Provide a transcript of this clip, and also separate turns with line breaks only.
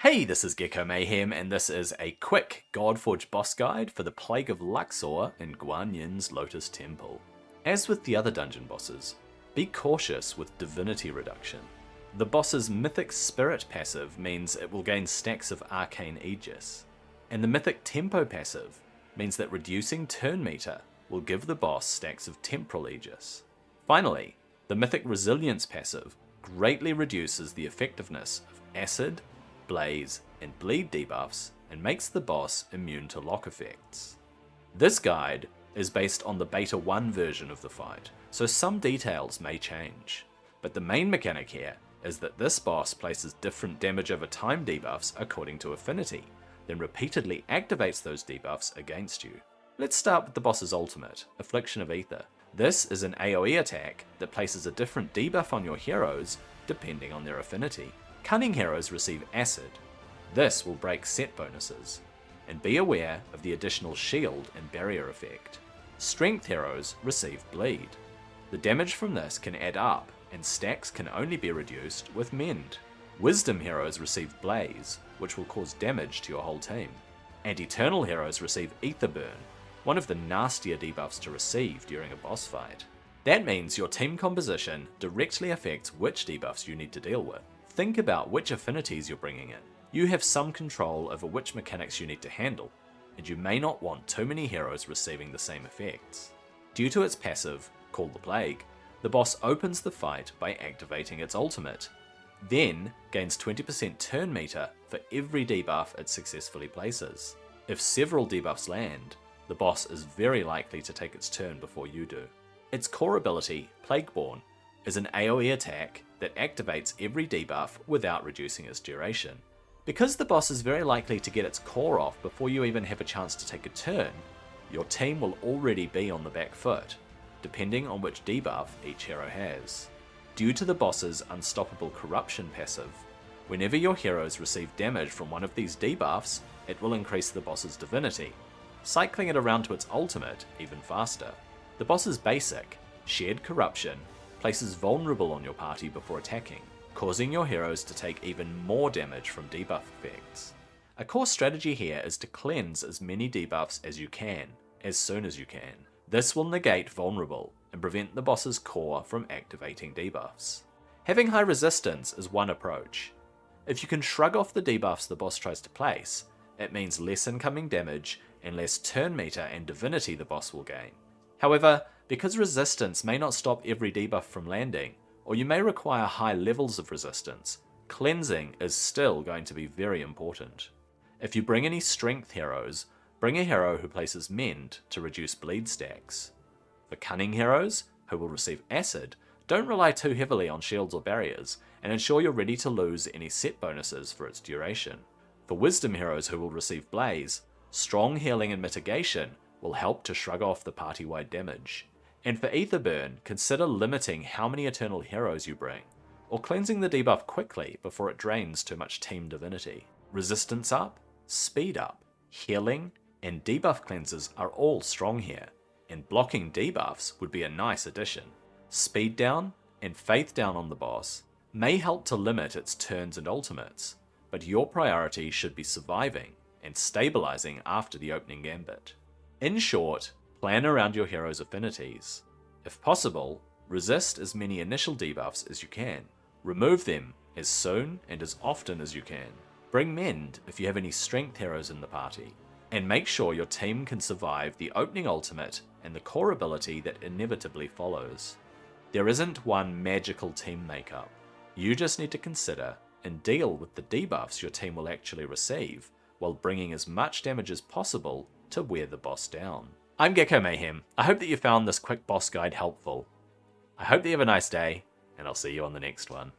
Hey, this is Gecko Mayhem, and this is a quick Godforge boss guide for the Plague of Luxor in Guan Yin's Lotus Temple. As with the other dungeon bosses, be cautious with divinity reduction. The boss's Mythic Spirit passive means it will gain stacks of Arcane Aegis, and the Mythic Tempo passive means that reducing turn meter will give the boss stacks of Temporal Aegis. Finally, the Mythic Resilience passive greatly reduces the effectiveness of Acid, Blaze, and Bleed debuffs and makes the boss immune to lock effects. This guide is based on the Beta 1 version of the fight, so some details may change, but the main mechanic here is that this boss places different damage over time debuffs according to affinity, then repeatedly activates those debuffs against you. Let's start with the boss's ultimate, Affliction of Aether. This is an AoE attack that places a different debuff on your heroes depending on their affinity. Cunning heroes receive Acid. This will break set bonuses, and be aware of the additional shield and barrier effect. Strength heroes receive Bleed. The damage from this can add up, and stacks can only be reduced with Mend. Wisdom heroes receive Blaze, which will cause damage to your whole team. And Eternal heroes receive Ether Burn, one of the nastier debuffs to receive during a boss fight. That means your team composition directly affects which debuffs you need to deal with. Think about which affinities you're bringing in. You have some control over which mechanics you need to handle, and you may not want too many heroes receiving the same effects. Due to its passive, called the Plague, the boss opens the fight by activating its ultimate, then gains 20% turn meter for every debuff it successfully places. If several debuffs land, the boss is very likely to take its turn before you do. Its core ability, Plagueborn, is an AoE attack that activates every debuff without reducing its duration. Because the boss is very likely to get its core off before you even have a chance to take a turn, your team will already be on the back foot, depending on which debuff each hero has. Due to the boss's Unstoppable Corruption passive, whenever your heroes receive damage from one of these debuffs, it will increase the boss's divinity, cycling it around to its ultimate even faster. The boss's basic, Shared Corruption, places Vulnerable on your party before attacking, causing your heroes to take even more damage from debuff effects. A core strategy here is to cleanse as many debuffs as you can, as soon as you can. This will negate Vulnerable and prevent the boss's core from activating debuffs. Having high resistance is one approach. If you can shrug off the debuffs the boss tries to place, it means less incoming damage and less turn meter and divinity the boss will gain. However, because resistance may not stop every debuff from landing, or you may require high levels of resistance, cleansing is still going to be very important. If you bring any strength heroes, bring a hero who places Mend to reduce bleed stacks. For cunning heroes, who will receive Acid, don't rely too heavily on shields or barriers, and ensure you're ready to lose any set bonuses for its duration. For wisdom heroes who will receive Blaze, strong healing and mitigation will help to shrug off the party-wide damage. And for Ether Burn, consider limiting how many Eternal heroes you bring, or cleansing the debuff quickly before it drains too much team divinity. Resistance up, speed up, healing, and debuff cleanses are all strong here, and blocking debuffs would be a nice addition. Speed down and faith down on the boss may help to limit its turns and ultimates, but your priority should be surviving and stabilizing after the opening gambit. In short, plan around your hero's affinities. If possible, resist as many initial debuffs as you can. Remove them as soon and as often as you can. Bring Mend if you have any strength heroes in the party. And make sure your team can survive the opening ultimate and the core ability that inevitably follows. There isn't one magical team makeup. You just need to consider and deal with the debuffs your team will actually receive, while bringing as much damage as possible to wear the boss down. I'm Gecko Mayhem. I hope that you found this quick boss guide helpful. I hope that you have a nice day, and I'll see you on the next one.